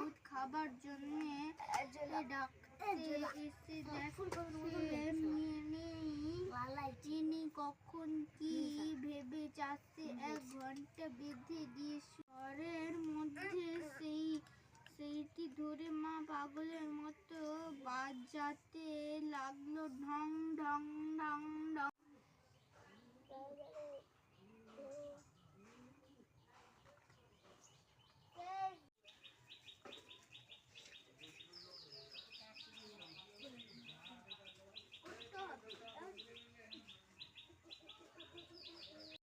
ওষুধ খাবার জন্য ডাকতে এসে তিনি কখন কি ভেবে চাষে 1 ঘন্টা বেঁধে দিয়ে ঘরের মধ্যে সেইটি ধরে মা পাগলের মতো বাজাতে লাগলো ঢং ঢং ঢং ঢং।